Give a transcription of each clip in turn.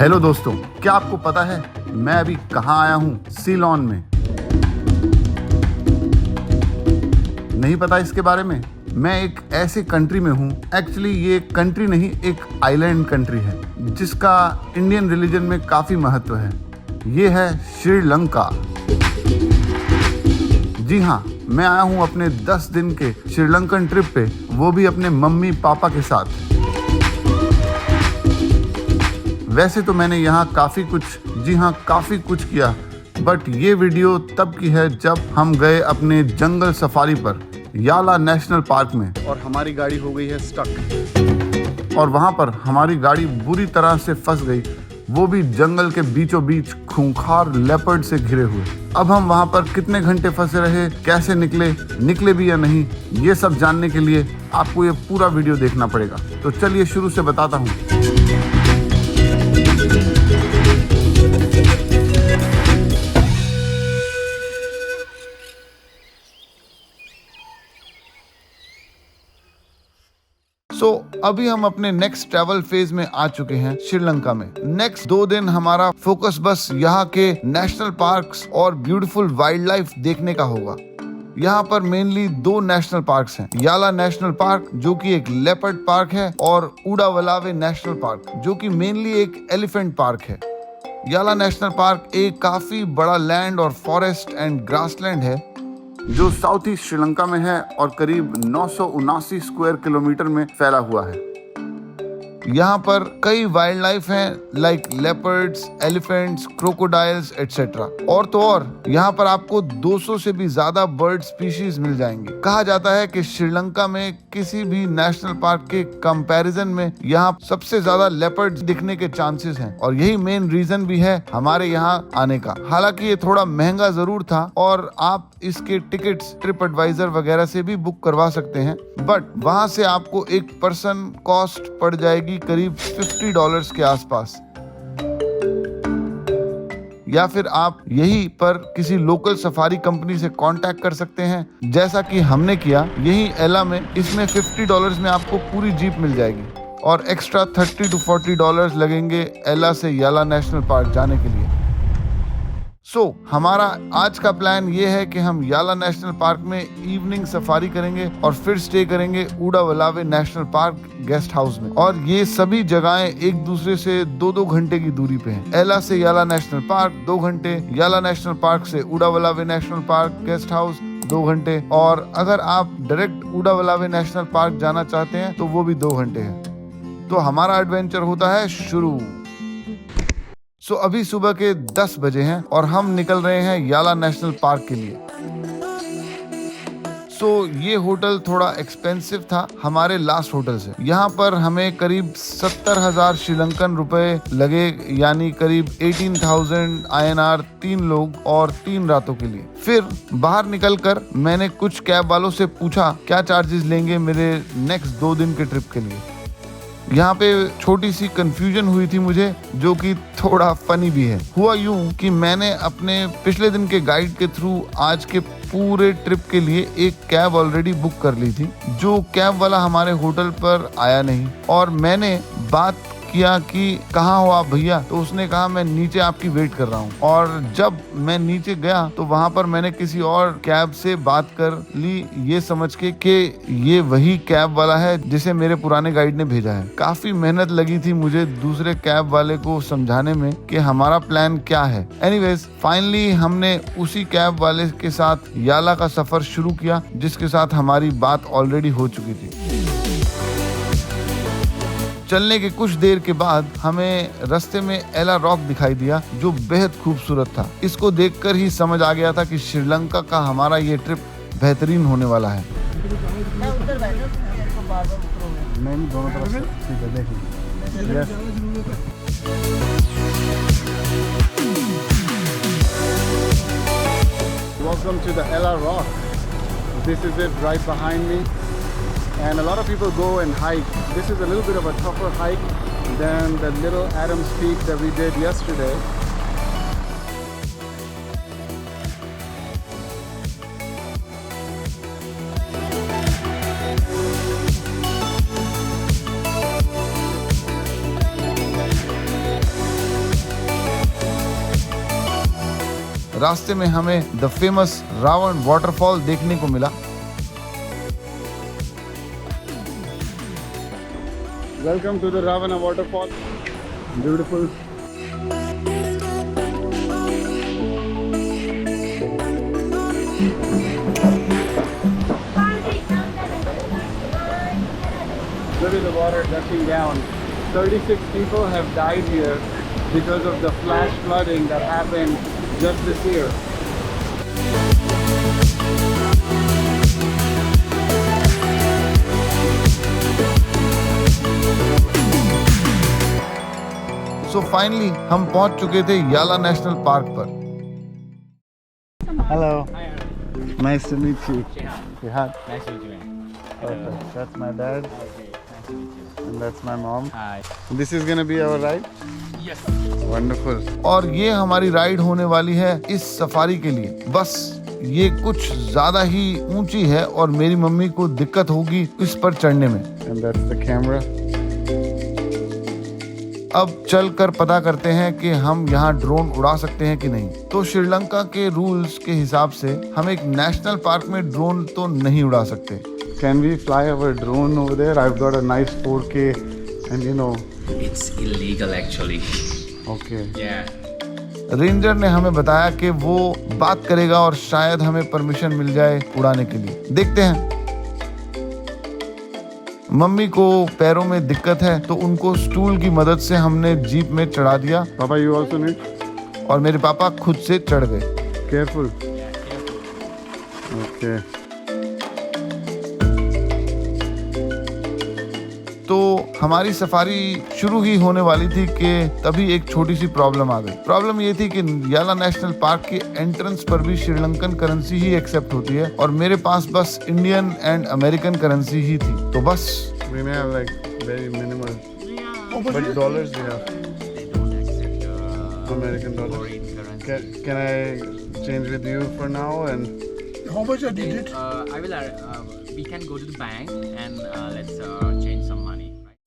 Hello दोस्तों, क्या आपको पता है मैं अभी कहाँ आया हूँ? सीलोन में। नहीं पता इसके बारे में? मैं एक ऐसे कंट्री में हूँ, एक्चुअली ये कंट्री नहीं, एक आइलैंड कंट्री है जिसका इंडियन रिलीजन में काफ़ी महत्व है। ये है श्रीलंका। जी हाँ, मैं आया हूँ अपने 10 दिन के श्रीलंकन ट्रिप पे, वो भी अपने मम्मी पापा के साथ। वैसे तो मैंने यहाँ काफ़ी कुछ किया, बट ये वीडियो तब की है जब हम गए अपने जंगल सफारी पर याला नेशनल पार्क में, और हमारी गाड़ी हो गई है स्टक। और वहाँ पर हमारी गाड़ी बुरी तरह से फंस गई, वो भी जंगल के बीचों बीच खूंखार लेपर्ड से घिरे हुए। अब हम वहाँ पर कितने घंटे फंसे रहे, कैसे निकले भी या नहीं, ये सब जानने के लिए आपको ये पूरा वीडियो देखना पड़ेगा। तो चलिए शुरू से बताता हूँ। अभी हम अपने नेक्स्ट ट्रैवल फेज में आ चुके हैं श्रीलंका में। नेक्स्ट 2 दिन हमारा फोकस बस यहाँ के नेशनल पार्क्स और ब्यूटीफुल वाइल्ड लाइफ देखने का होगा। यहाँ पर मेनली 2 नेशनल पार्क्स हैं, याला नेशनल पार्क जो कि एक लेपर्ड पार्क है, और उडावलावे नेशनल पार्क जो कि मेनली एक एलिफेंट पार्क है। याला नेशनल पार्क एक काफी बड़ा लैंड और फॉरेस्ट एंड ग्रासलैंड है जो साउथ ईस्ट श्रीलंका में है और करीब 979 स्क्वायर किलोमीटर में फैला हुआ है। यहाँ पर कई वाइल्ड लाइफ हैं like leopards, elephants, crocodiles etcetera. और तो और यहाँ पर आपको 200 से भी ज्यादा बर्ड स्पीशीज मिल जाएंगे। कहा जाता है कि श्रीलंका में किसी भी नेशनल पार्क के कंपैरिजन में यहाँ सबसे ज्यादा लेपर्ड्स दिखने के चांसेस हैं, और यही मेन रीजन भी है हमारे यहाँ आने का। हालांकि ये थोड़ा महंगा जरूर था और आप इसके टिकट्स ट्रिप एडवाइजर वगैरह से भी बुक करवा सकते हैं, बट वहाँ से आपको एक पर्सन कॉस्ट पड़ जाएगी करीब $50 के आसपास। या फिर आप यहीं पर किसी लोकल सफारी कंपनी से कांटेक्ट कर सकते हैं, जैसा कि हमने किया यहीं एला में। इसमें $50 में आपको पूरी जीप मिल जाएगी, और एक्स्ट्रा $30 to $40 लगेंगे एला से याला नेशनल पार्क जाने के लिए। हमारा आज का प्लान ये है कि हम याला नेशनल पार्क में इवनिंग सफारी करेंगे और फिर स्टे करेंगे उडावलावे नेशनल पार्क गेस्ट हाउस में। और ये सभी जगहें एक दूसरे से 2-2 घंटे की दूरी पे हैं। एला से याला नेशनल पार्क 2 घंटे, याला नेशनल पार्क से उडावलावे नेशनल पार्क गेस्ट हाउस 2 घंटे, और अगर आप डायरेक्ट उडावलावे नेशनल पार्क जाना चाहते हैं तो वो भी 2 घंटे है। तो हमारा एडवेंचर होता है शुरू। अभी सुबह के 10 बजे हैं और हम निकल रहे हैं याला नेशनल पार्क के लिए। ये होटल थोड़ा एक्सपेंसिव था हमारे लास्ट होटल से। यहाँ पर हमें करीब 70,000 श्रीलंकन रुपए लगे, यानी करीब 18,000 INR 3 लोग और 3 रातों के लिए। फिर बाहर निकलकर मैंने कुछ कैब वालों से पूछा क्या चार्जेस लेंगे मेरे नेक्स्ट 2 दिन के ट्रिप के लिए। यहाँ पे छोटी सी कंफ्यूजन हुई थी मुझे, जो कि थोड़ा फनी भी है। हुआ यूं कि मैंने अपने पिछले दिन के गाइड के थ्रू आज के पूरे ट्रिप के लिए एक कैब ऑलरेडी बुक कर ली थी। जो कैब वाला हमारे होटल पर आया नहीं, और मैंने बात किया कि कहाँ हो आप भैया, तो उसने कहा मैं नीचे आपकी वेट कर रहा हूँ। और जब मैं नीचे गया तो वहाँ पर मैंने किसी और कैब से बात कर ली, ये समझ के कि ये वही कैब वाला है जिसे मेरे पुराने गाइड ने भेजा है। काफी मेहनत लगी थी मुझे दूसरे कैब वाले को समझाने में कि हमारा प्लान क्या है। एनीवेज फाइनली हमने उसी कैब वाले के साथ याला का सफर शुरू किया, जिसके साथ हमारी बात ऑलरेडी हो चुकी थी। चलने के कुछ देर के बाद हमें रास्ते में एला रॉक दिखाई दिया, जो बेहद खूबसूरत था। इसको देखकर ही समझ आ गया था कि श्रीलंका का हमारा ये ट्रिप बेहतरीन होने वाला है। नहीं, दोनों तरफ से ठीक है, देखिए। Welcome to the Ella Rock. This is it right behind me. And a lot of people go and hike. This is a little bit of a tougher hike than the little Adams Peak that we did yesterday. रास्ते में हमें the famous Ravan waterfall देखने को मिला। Welcome to the Ravana waterfall. Beautiful. Look at the water gushing down. 36 people have died here because of the flash flooding that happened just this year. So finally हम पहुंच चुके थे याला national park पर। Hello. Nice to meet you. Shihad. Nice to meet you. Perfect. That's my dad. Okay, nice to meet you. And that's my mom. Hi. This is gonna be our ride. Yes. Wonderful. और ये हमारी ride होने वाली है इस safari के लिए। बस ये कुछ ज्यादा ही ऊंची है और मेरी मम्मी को दिक्कत होगी इस पर चढ़ने में। And that's the camera. अब चलकर पता करते हैं कि हम यहाँ ड्रोन उड़ा सकते हैं कि नहीं। तो श्रीलंका के रूल्स के हिसाब से हम एक नेशनल पार्क में ड्रोन तो नहीं उड़ा सकते। Can we fly our drone over there? I've got a nice 4K and you know. It's illegal actually. Okay. Yeah. Ranger ने हमें बताया कि वो बात करेगा और शायद हमें परमिशन मिल जाए उड़ाने के लिए। देखते हैं। मम्मी को पैरों में दिक्कत है तो उनको स्टूल की मदद से हमने जीप में चढ़ा दिया। Papa, you also need? और मेरे पापा खुद से चढ़ गए। Careful. Yeah, careful. Okay. तो हमारी सफारी शुरू ही होने वाली थी कि तभी एक छोटी सी प्रॉब्लम आ गई। प्रॉब्लम ये थी कि याला नेशनल पार्क के एंट्रेंस पर भी श्रीलंकन करेंसी ही एक्सेप्ट होती है और मेरे पास बस इंडियन एंड अमेरिकन करेंसी ही थी। तो बस We may have like very minimal, but dollars we have. They don't accept American dollars. foreign currency. Can I change with you for now? And How much I did it? I will. We can go to the bank and let's change some money. Right?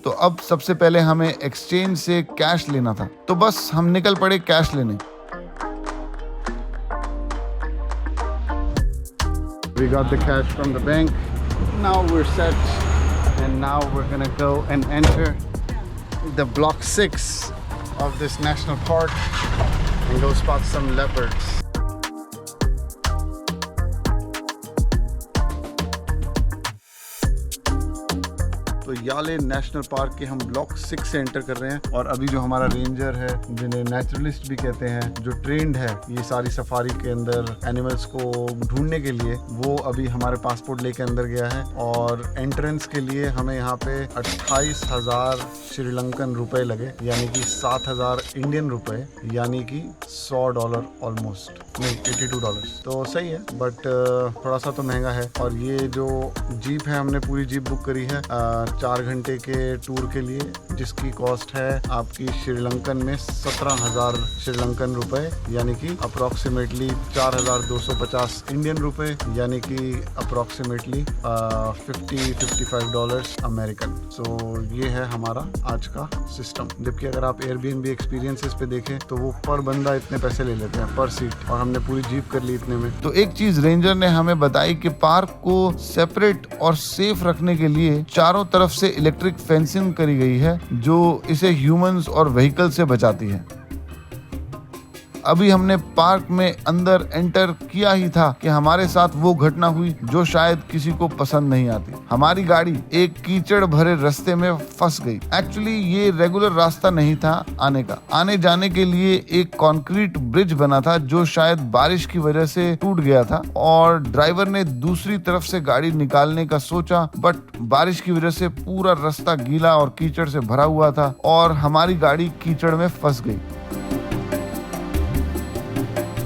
तो अब सबसे पहले हमें exchange से cash लेना था। तो बस हम निकल पड़े कैश लेने। we got the cash from the bank. Now we're set, and now we're gonna go and enter the block 6 of this national park and go spot some leopards. तो याले नेशनल पार्क के हम block 6 से enter कर रहे हैं और अभी जो हमारा रेंजर है, जिन्हें नेचुरलिस्ट भी कहते हैं, जो ट्रेंड है ये सारी सफारी के अंदर एनिमल्स को ढूंढने के लिए, वो अभी हमारे पासपोर्ट लेके अंदर गया है और एंट्रेंस के लिए हमें यहाँ पे 28,000 श्रीलंकन रुपए लगे, यानी कि 7,000 इंडियन रुपए, यानी कि $100 ऑलमोस्ट, नहीं $82। तो सही है, बट थोड़ा सा तो महंगा है। और ये जो जीप है, हमने पूरी जीप बुक करी है 4 घंटे के टूर के लिए, जिसकी कॉस्ट है आपकी श्रीलंकन में 17,000 श्रीलंकन रुपए, यानी कि अप्रोक्सीमेटली 4,250 इंडियन रुपए, यानी कि अप्रोक्सीमेटली $50-55 अमेरिकन। सो ये है हमारा आज का सिस्टम। जबकि अगर आप एयरबीएनबी एक्सपीरियंसेस पे देखें तो वो पर बंदा इतने पैसे ले लेते हैं पर सीट, और हमने पूरी जीप कर ली इतने में। तो एक चीज रेंजर ने हमें बताई कि पार्क को सेपरेट और सेफ रखने के लिए चारों तरफ से इलेक्ट्रिक फेंसिंग करी गई है जो इसे ह्यूमंस और व्हीकल से बचाती है। अभी हमने पार्क में अंदर एंटर किया ही था कि हमारे साथ वो घटना हुई जो शायद किसी को पसंद नहीं आती। हमारी गाड़ी एक कीचड़ भरे रास्ते में फंस गई। एक्चुअली ये रेगुलर रास्ता नहीं था आने का। आने जाने के लिए एक कंक्रीट ब्रिज बना था जो शायद बारिश की वजह से टूट गया था और ड्राइवर ने दूसरी तरफ से गाड़ी निकालने का सोचा, बट बारिश की वजह से पूरा रास्ता गीला और कीचड़ से भरा हुआ था और हमारी गाड़ी कीचड़ में फंस गई।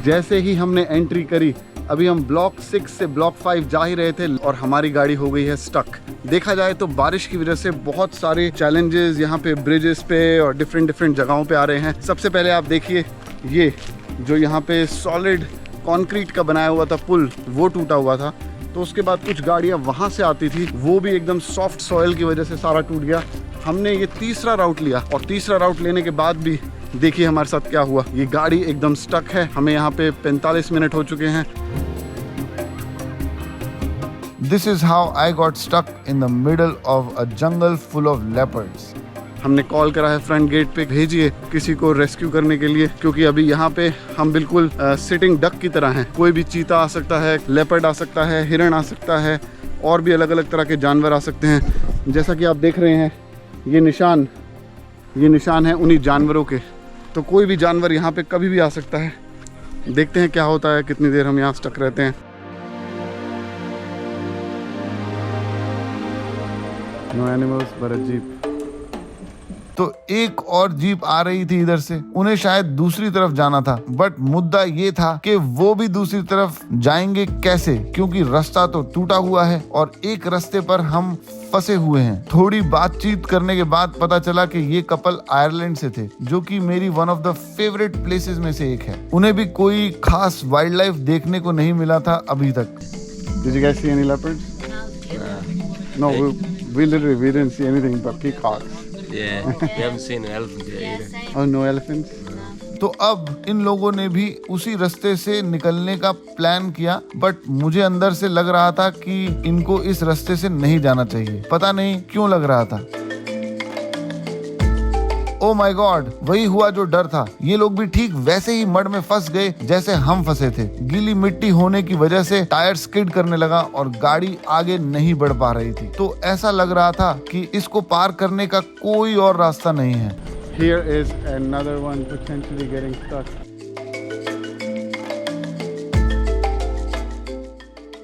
जैसे ही हमने एंट्री करी, अभी हम ब्लॉक 6 से ब्लॉक 5 जा ही रहे थे और हमारी गाड़ी हो गई है स्टक। देखा जाए तो बारिश की वजह से बहुत सारे चैलेंजेस यहाँ पे ब्रिजेस पे और डिफरेंट जगहों पे आ रहे हैं। सबसे पहले आप देखिए, ये जो यहाँ पे सॉलिड कंक्रीट का बनाया हुआ था पुल, वो टूटा हुआ था। तो उसके बाद कुछ गाड़ियाँ वहाँ से आती थी, वो भी एकदम सॉफ्ट सॉइल की वजह से सारा टूट गया। हमने ये तीसरा राउट लिया और तीसरा राउट लेने के बाद भी देखिए हमारे साथ क्या हुआ, ये गाड़ी एकदम स्टक है। हमें यहाँ पे 45 मिनट हो चुके हैं। This is how I got stuck in the middle of a jungle full of leopards. हमने कॉल करा है फ्रंट गेट पे, भेजिए किसी को रेस्क्यू करने के लिए, क्योंकि अभी यहाँ पे हम बिल्कुल सिटिंग डक की तरह हैं। कोई भी चीता आ सकता है, लेपर्ड आ सकता है, हिरण आ सकता है, और भी अलग अलग तरह के जानवर आ सकते हैं। जैसा कि आप देख रहे हैं ये निशान है उन्हीं जानवरों के। तो कोई भी जानवर यहाँ पे कभी भी आ सकता है। देखते हैं क्या होता है, कितनी देर हम यहाँ स्टक रहते हैं। No animals but a jeep. तो एक और जीप आ रही थी इधर से, उन्हें शायद दूसरी तरफ जाना था, बट मुद्दा ये था कि वो भी दूसरी तरफ जाएंगे कैसे, क्योंकि रास्ता तो टूटा हुआ है और एक रास्ते पर हम फंसे हुए हैं। थोड़ी बातचीत करने के बाद पता चला कि ये कपल आयरलैंड से थे, जो कि मेरी one of the favourite places में से एक है। उन्हें भी कोई खास वाइल्ड लाइफ देखने को नहीं मिला था अभी तक। Did you guys see any leopards? No, we didn't see anything but peacocks. Yeah, we haven't seen an elephant yet either. Oh, no elephants? तो अब इन लोगों ने भी उसी रास्ते से निकलने का प्लान किया, बट मुझे अंदर से लग रहा था कि इनको इस रास्ते से नहीं जाना चाहिए। पता नहीं क्यों लग रहा था। ओ माय गॉड, वही हुआ जो डर था। ये लोग भी ठीक वैसे ही मड में फंस गए जैसे हम फंसे थे। गीली मिट्टी होने की वजह से टायर स्किड करने लगा और गाड़ी आगे नहीं बढ़ पा रही थी। तो ऐसा लग रहा था कि इसको पार करने का कोई और रास्ता नहीं है। Here is another one potentially getting stuck.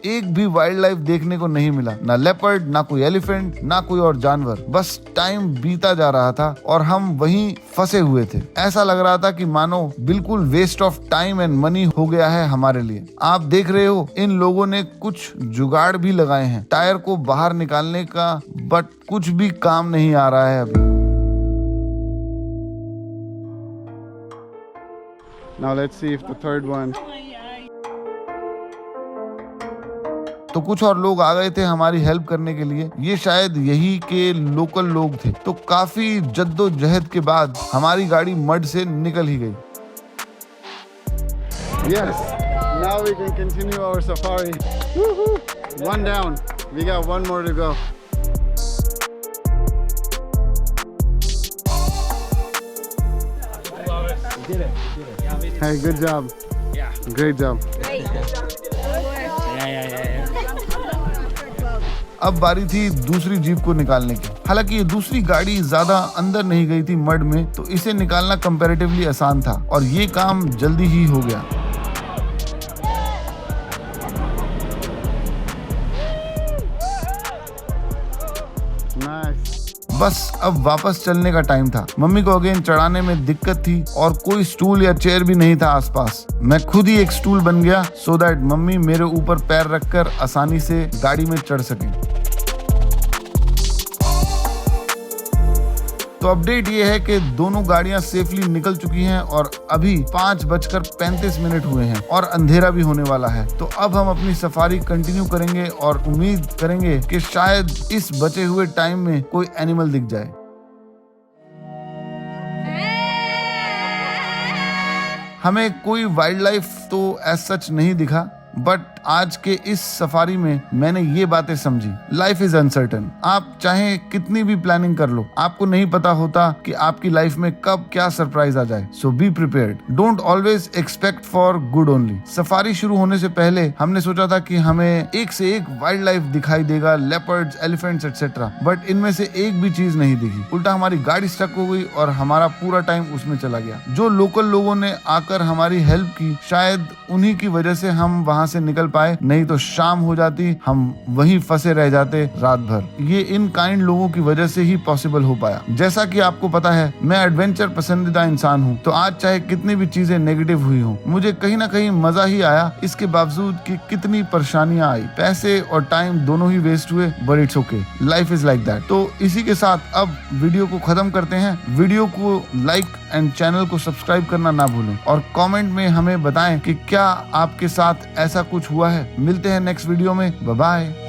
एक भी वाइल्ड लाइफ देखने को नहीं मिला, ना लेपर्ड, ना कोई एलिफेंट, ना कोई और जानवर। बस टाइम बीता जा रहा था और हम वहीं फंसे हुए थे। ऐसा लग रहा था कि मानो बिल्कुल waste of time and money हो गया है हमारे लिए। आप देख रहे हो इन लोगों ने कुछ जुगाड़ भी लगाए हैं टायर को बाहर निकालने का, बट कुछ भी काम नहीं आ रहा है अभी। Now let's see if the third one. तो कुछ और लोग आ गए थे हमारी हेल्प करने के लिए। ये शायद यही के लोकल लोग थे। तो काफी जद्दोजहद के बाद हमारी गाड़ी मड से निकल ही गई। Yes, now we can continue our safari. Woohoo! One down. We got one more to go. Hey, good job. Yeah. Great job. अब बारी थी दूसरी जीप को निकालने की। हालांकि ये दूसरी गाड़ी ज्यादा अंदर नहीं गई थी मड में, तो इसे निकालना कंपैरेटिवली आसान था और ये काम जल्दी ही हो गया। Nice. बस अब वापस चलने का टाइम था। मम्मी को अगेन चढ़ाने में दिक्कत थी और कोई स्टूल या चेयर भी नहीं था आसपास। मैं खुद ही एक स्टूल बन गया सो दैट मम्मी मेरे ऊपर पैर रखकर आसानी से गाड़ी में चढ़ सके। तो अपडेट ये है कि दोनों गाड़ियां सेफली निकल चुकी हैं और अभी 5:35 हुए हैं और अंधेरा भी होने वाला है। तो अब हम अपनी सफारी कंटिन्यू करेंगे और उम्मीद करेंगे कि शायद इस बचे हुए टाइम में कोई एनिमल दिख जाए। हमें कोई वाइल्ड लाइफ तो एज सच नहीं दिखा, बट आज के इस सफारी में मैंने ये बातें समझी। Life is uncertain. आप चाहे कितनी भी प्लानिंग कर लो, आपको नहीं पता होता कि आपकी लाइफ में कब क्या सरप्राइज आ जाए। So be prepared. Don't always expect for good only. Safari शुरू होने से पहले हमने सोचा था कि हमें एक से एक वाइल्ड लाइफ दिखाई देगा, लेपर्ड्स, एलिफेंट्स एक्सेट्रा, बट इनमें से एक भी चीज नहीं दिखी। उल्टा हमारी गाड़ी स्टक हो गई और हमारा पूरा टाइम उसमें चला गया। जो लोकल लोगों ने आकर हमारी हेल्प की, शायद उन्हीं की वजह से हम वहां से निकल पाए, नहीं तो शाम हो जाती, हम वहीं फंसे रह जाते रात भर। ये इन काइंड लोगों की वजह से ही पॉसिबल हो पाया। जैसा कि आपको पता है, मैं एडवेंचर पसंदीदा इंसान हूँ, तो आज चाहे कितनी भी चीजें नेगेटिव हुई हो, मुझे कहीं ना कहीं मजा ही आया, इसके बावजूद कि कितनी परेशानियां आई। पैसे और टाइम दोनों ही वेस्ट हुए, but it's okay, life is like that. तो इसी के साथ अब वीडियो को खत्म करते हैं। वीडियो को लाइक एंड चैनल को सब्सक्राइब करना ना भूलें और कमेंट में हमें बताएं कि क्या आपके साथ ऐसा कुछ हुआ है। मिलते हैं नेक्स्ट वीडियो में। Bye bye.